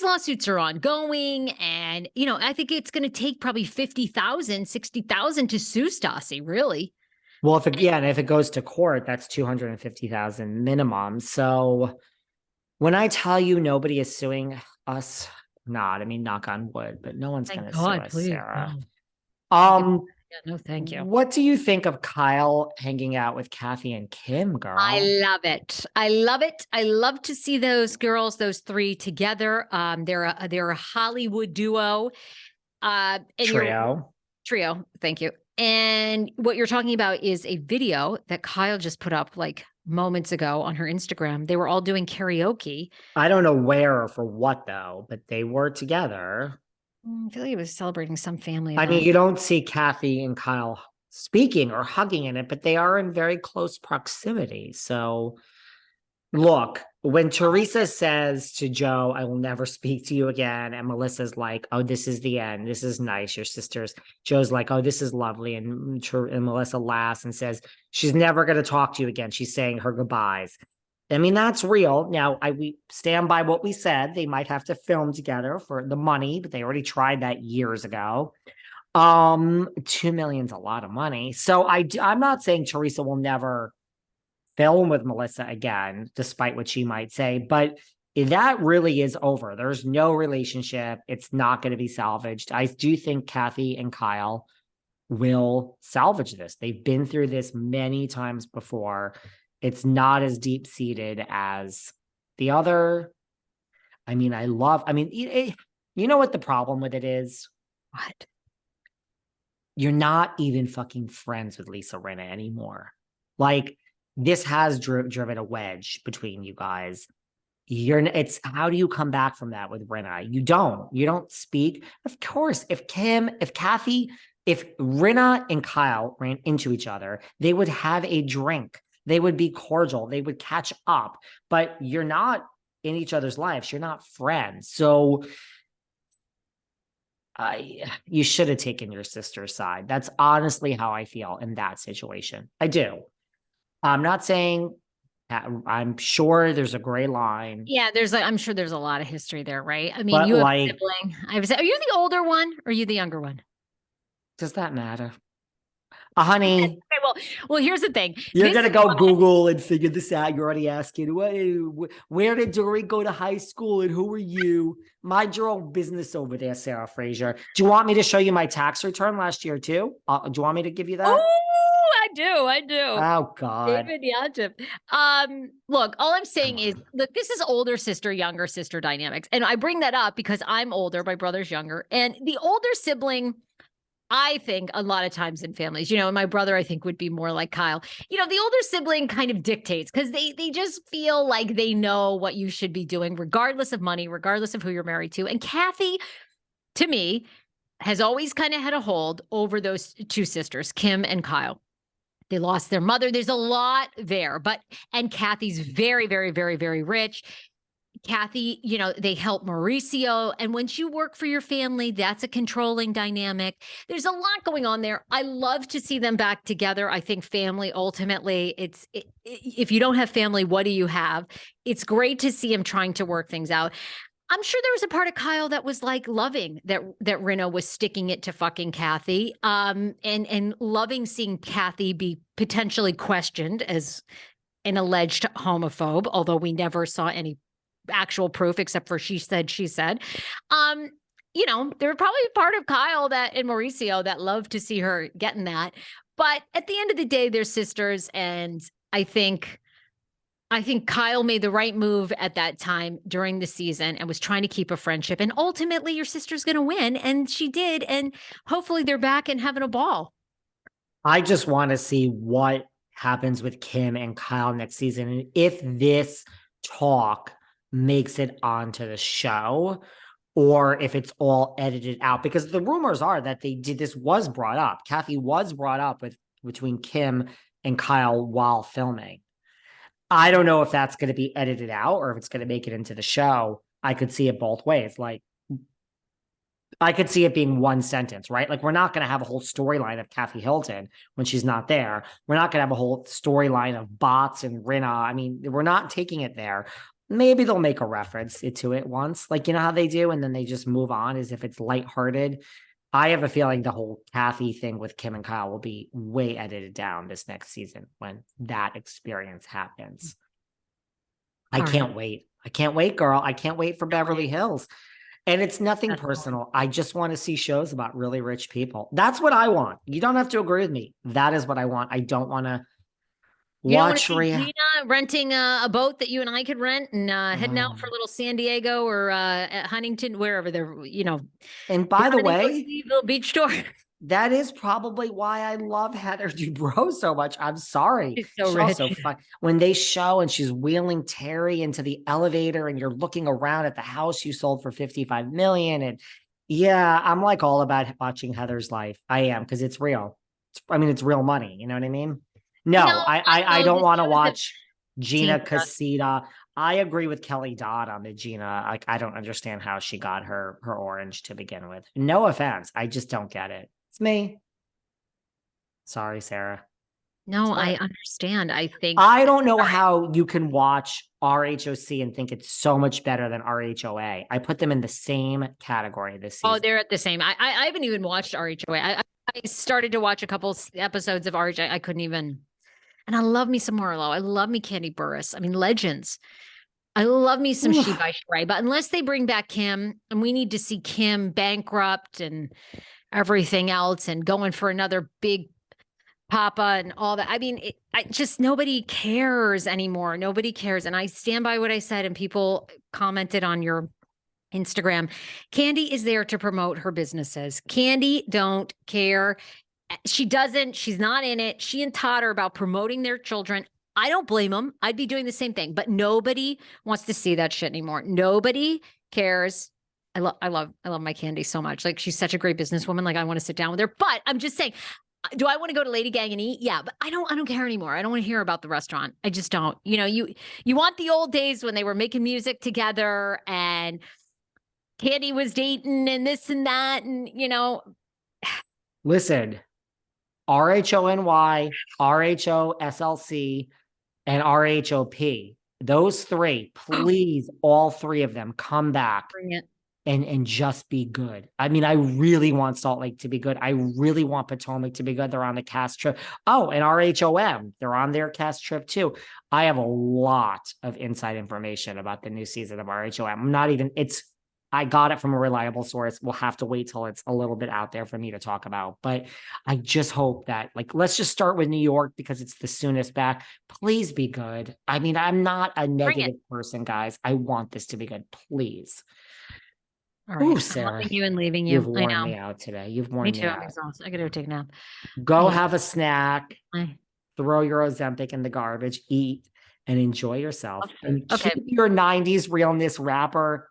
these lawsuits are ongoing. And, I think it's going to take probably 50,000, 60,000 to sue Stassi, really. Well, and if it goes to court, that's 250,000 minimum. So when I tell you nobody is suing us, not, I mean, knock on wood, but no one's going to sue us, please, Sarah. no. No, thank you. What do you think of Kyle hanging out with Kathy and Kim, girl? I love it. I love it. I love to see those girls, those three together. They're a Hollywood duo. Trio. Thank you. And what you're talking about is a video that Kyle just put up like moments ago on her Instagram. They were all doing karaoke. I don't know where or for what though, but they were together. I feel like he was celebrating some family I event. mean, you don't see Kathy and Kyle speaking or hugging in it, but they are in very close proximity. So look, when Teresa says to Joe, I will never speak to you again, and Melissa's like, oh, this is the end. This is nice. Your sisters. Joe's like, oh, this is lovely. And Melissa laughs and says, she's never going to talk to you again. She's saying her goodbyes. I mean, that's real. Now, we stand by what we said. They might have to film together for the money, but they already tried that years ago. 2 million's a lot of money. So I'm not saying Teresa will never film with Melissa again, despite what she might say, but that really is over. There's no relationship. It's not going to be salvaged. I do think Kathy and Kyle will salvage this. They've been through this many times before. It's not as deep-seated as the other. I mean, you know what the problem with it is? What? You're not even fucking friends with Lisa Rinna anymore. Like, this has driven a wedge between you guys. It's how do you come back from that with Rinna? You don't speak. Of course, if Kathy, if Rinna and Kyle ran into each other, they would have a drink. They would be cordial. They would catch up, but you're not in each other's lives. You're not friends. So you should have taken your sister's side. That's honestly how I feel in that situation. I do. I'm not saying I'm sure there's a gray line. Yeah, I'm sure there's a lot of history there, right? I mean, but you have a sibling. Are you the older one or are you the younger one? Does that matter? Honey. Okay, well, here's the thing. You're going to go Google and figure this out. You're already asking, where did Dorit go to high school and who are you? Mind your own business over there, Sarah Fraser. Do you want me to show you my tax return last year too? Do you want me to give you that? Oh, I do. Oh, God. David Yachip. Look, all I'm saying is, look, this is older sister, younger sister dynamics. And I bring that up because I'm older, my brother's younger. And the older sibling, I think a lot of times in families, and my brother, I think, would be more like Kyle. The older sibling kind of dictates because they just feel like they know what you should be doing, regardless of money, regardless of who you're married to. And Kathy, to me, has always kind of had a hold over those two sisters, Kim and Kyle. They lost their mother. There's a lot there, and Kathy's very, very, very, very rich. Kathy, they help Mauricio. And once you work for your family, that's a controlling dynamic. There's a lot going on there. I love to see them back together. I think family, ultimately, if you don't have family, what do you have? It's great to see him trying to work things out. I'm sure there was a part of Kyle that was like loving that Rinna was sticking it to fucking Kathy, and loving seeing Kathy be potentially questioned as an alleged homophobe, although we never saw any actual proof except for she said. There were probably part of Kyle and Mauricio that loved to see her getting that. But at the end of the day, they're sisters, and I think Kyle made the right move at that time during the season and was trying to keep a friendship. And ultimately, your sister's going to win. And she did. And hopefully they're back and having a ball. I just want to see what happens with Kim and Kyle next season. And if this talk makes it onto the show or if it's all edited out, because the rumors are that this was brought up. Kathy was brought up between Kim and Kyle while filming. I don't know if that's going to be edited out or if it's going to make it into the show. I could see it both ways. Like, I could see it being one sentence, right? Like, we're not going to have a whole storyline of Kathy Hilton when she's not there. We're not going to have a whole storyline of bots and Rinna. I mean, we're not taking it there. maybe they'll make a reference to it once, like, you know how they do, and then they just move on as if it's lighthearted. I have a feeling the whole Kathy thing with Kim and Kyle will be way edited down this next season when that experience happens. I can't wait. I can't wait, girl. I can't wait for Beverly Hills. And it's nothing personal. I just want to see shows about really rich people. That's what I want. You don't have to agree with me. That is what I want. I don't want to watch Gina renting a boat that you and I could rent and heading out for a little San Diego or at Huntington, wherever they're, And by the way, little beach tour. That is probably why I love Heather Dubrow so much. I'm sorry. She's so rich. So fun. When they show and she's wheeling Terry into the elevator and you're looking around at the house you sold for $55 million. And yeah, I'm like all about watching Heather's life. I am, because it's real. It's real money. You know what I mean? No, I don't want to watch Gina Casita. I agree with Kelly Dodd on the Gina. Like, I don't understand how she got her orange to begin with. No offense. I just don't get it. It's me. Sorry, Sarah. No, I understand. I don't know how you can watch RHOC and think it's so much better than RHOA. I put them in the same category this season. Oh, they're at the same. I haven't even watched RHOA. I started to watch a couple episodes of RHOA. I couldn't even. And I love me some Marlo. I love me Candy Burris. legends. I love me some She by Sheree. But unless they bring back Kim, and we need to see Kim bankrupt and everything else and going for another big papa and all that. Nobody cares anymore. Nobody cares. And I stand by what I said, and people commented on your Instagram. Candy is there to promote her businesses. Candy don't care. She doesn't. She's not in it. She and Todd are about promoting their children. I don't blame them. I'd be doing the same thing, but nobody wants to see that shit anymore. Nobody cares. I love my Candy so much. Like, she's such a great businesswoman. Like, I want to sit down with her, but I'm just saying, do I want to go to Lady Gang and eat? Yeah, but I don't care anymore. I don't want to hear about the restaurant. I just don't. You want the old days when they were making music together and Candy was dating and this and that. And, Listen, RHONY, RHOSLC, and RHOP. Those three, please, all three of them, come back and just be good. I really want Salt Lake to be good. I really want Potomac to be good. They're on the cast trip. Oh, and RHOM, they're on their cast trip too. I have a lot of inside information about the new season of RHOM. I got it from a reliable source. We'll have to wait till it's a little bit out there for me to talk about. But I just hope that, let's just start with New York because it's the soonest back. Please be good. I'm not a negative person, guys. I want this to be good. Please. All right. Ooh, Sarah. I'm loving you and leaving you. You've worn me out today. You've worn me out. Me too. I'm exhausted. I got to take a nap. Go have a snack. Throw your Ozempic in the garbage. Eat and enjoy yourself. And keep your 90s realness wrapper